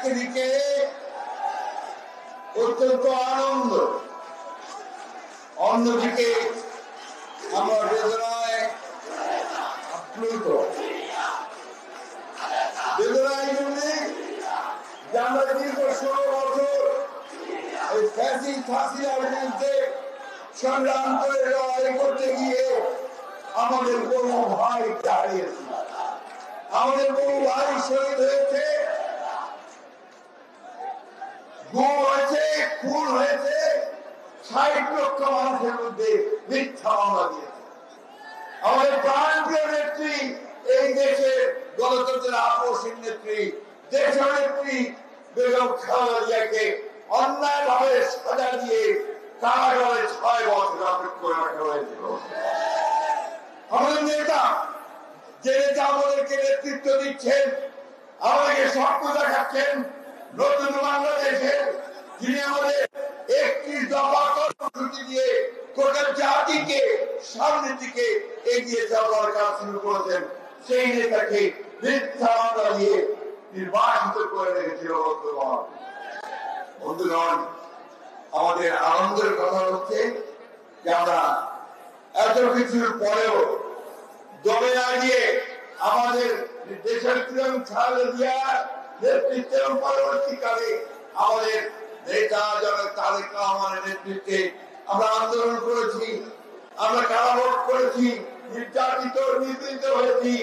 একদিকে অত্যন্ত আনন্দ, অন্যদিকে আমরা বেদনায় আপ্লুত। বেদনায় জন্যে যে আমরা দীর্ঘ 16 বছর এই ফাঁসির বিরুদ্ধে সংগ্রাম করে লড়াই করতে গিয়ে আমাদের বহু ভাই হারিয়েছি, আমাদের বহু ভাই শহীদ হয়েছে, গুম হয়েছে, খুন হয়েছে, 60 লক্ষ মানুষের মধ্যে মিথ্যা মামলা দিয়েছে। আমাদের প্রাণপ্রিয় নেত্রী, এই দেশের গণতন্ত্রের আপসহীন নেত্রী, দেশের নেত্রী বেগম খালেদা জিয়াকে অন্যায়ভাবে সাজা দিয়ে কারাগারে 6 বছর অপেক্ষা করে রাখা হয়েছিল। আমাদের নেতা, যে নেতা আমাদেরকে নেতৃত্ব দিচ্ছেন, আমাদেরকে স্বপ্ন দেখাচ্ছেন নতুন বাংলাদেশের, যিনি আমাদের 31 দফা কর্মসূচি দিয়ে গোটা জাতিকে সামনের দিকে এগিয়ে যাওয়ার কাজ শুরু করেছেন, সেই নেতাকে মিথ্যা মামলা দিয়ে নির্বাচিত করে রেখেছিল। বন্ধুগণ, আমাদের আনন্দের কথা হচ্ছে যে আমরা এত কিছুর পরেও দমে না গিয়ে আমাদের দেশের প্রিয়ম খালেদা জিয়ার নেতৃত্বে এবং পরবর্তীকালে আমাদের নেতা জনাব তারেক রহমানের নেতৃত্বে আমরা আন্দোলন করেছি, আমরা কারাভোগ করেছি, নির্যাতিত নিপীড়িত হয়েছি,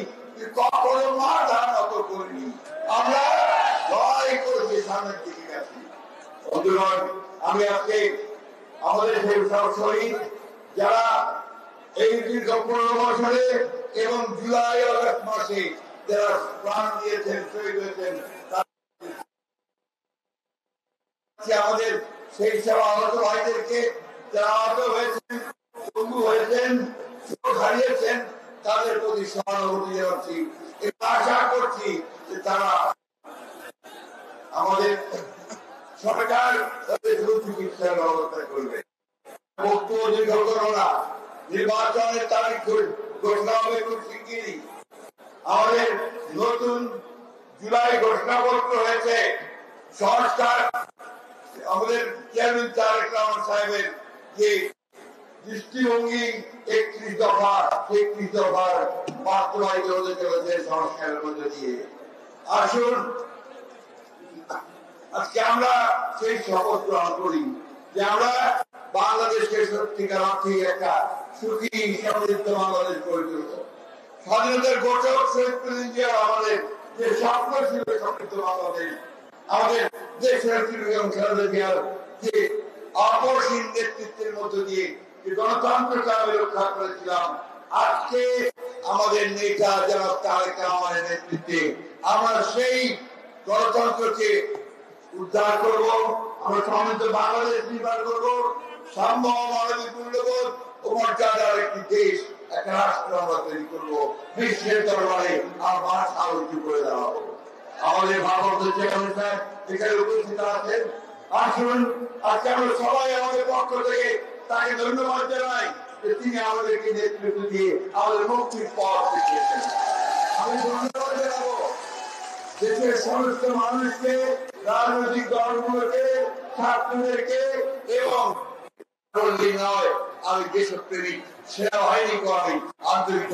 কখনো মাথা নত করিনি, আমরা লড়াই করেছি, সামনের দিকে গেছি। বন্ধুগণ, আমি আজকে আমাদের সেই সব শহীদ যারা এই দীর্ঘ 15 বছরে এবং জুলাই আগস্ট মাসে যারা প্রাণ দিয়েছেন, শহীদ হয়েছেন, আমাদের সেই সব আহত ভাইদেরকে যারা আহত হয়েছেন, পঙ্গু হয়েছেন, হারিয়েছেন, তাদের প্রতি সহানুভূতি জানাচ্ছি। আশা করছি যে তারা আমাদের সরকার তাদের চিকিৎসার ব্যবস্থা করবে। বক্তব্য দীর্ঘ করো না, নির্বাচনের তারিখ ঘোষণা হবে খুব শিগগিরই। আমাদের নতুন জুলাই ঘোষণাপত্র হয়েছে, সংস্কার আমাদের চেয়ারম্যান তারেক রহমান সাহেবের যে দৃষ্টিভঙ্গি 31 দফার বাস্তবায়িত হতে চলেছে সংস্কারের মধ্যে দিয়ে। আসুন আজকে আমরা সেই শপথ গ্রহণ করি যে আমরা বাংলাদেশকে সত্যিকার অর্থে একটা সুখী সমৃদ্ধ বাংলাদেশ গড়ে তুলব। স্বাধীনতার ঘোষক শহীদ প্রেসিডেন্ট জিয়া আমাদের যে স্বপ্ন ছিল সমৃদ্ধ বাংলাদেশ, আমাদের দেশের প্রিয় খালেদা জিয়ার যে আপসহীন নেতৃত্বের মধ্য দিয়ে যে গণতন্ত্রকে আমি রক্ষা করেছিলাম, আজকে আমাদের নেতা জনাব তারেক রহমানের নেতৃত্বে আমরা সেই গণতন্ত্রকে উদ্ধার করব, আমরা সমৃদ্ধ বাংলাদেশ নির্মাণ করব, সাম্য মানবিক মূল্যবোধ ও মর্যাদার একটি দেশ, একটা রাষ্ট্র আমরা তৈরি করবো, বিশ্বের দরবারে আমরা মাথা উঁচু করে দাঁড়াবো। আমাদের ভারতের চেয়ারম্যান সাহেব এখানে উপস্থিত আছেন, আসুন আজকে আমরা সবাই আমাদের পক্ষ থেকে তাকে ধন্যবাদ জানাই যে তিনি আমাদেরকে নেতৃত্ব দিয়ে আমাদের মুক্তির পথ দেখিয়েছেন। আমি ধন্যবাদ জানাবো দেশের সমস্ত মানুষকে, রাজনৈতিক দলগুলোকে, ছাত্রদেরকে এবং নয় আমি দেশপ্রেমিক সেনাবাহিনীকে আমি আন্তরিক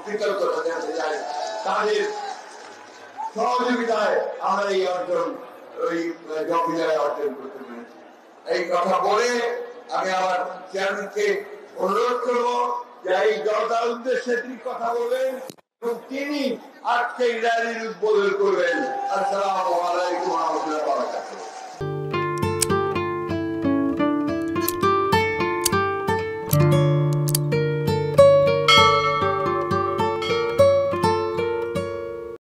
কৃতজ্ঞতা জানাতে চাই। তাদের সহযোগিতায় আমরা এই অর্জন বিজয় অর্জন করতে পেরেছি। এই কথা বলে আমি আমার চেয়ারম্যানকে অনুরোধ করবো যে এই জনতার উদ্দেশ্যে তিনি কথা বলবেন এবং তিনি আজকে র্যালির উদ্বোধন করবেন। আসসালামু আলাইকুম ওয়া রাহমাতুল্লাহি ওয়া বারাকাতুহু।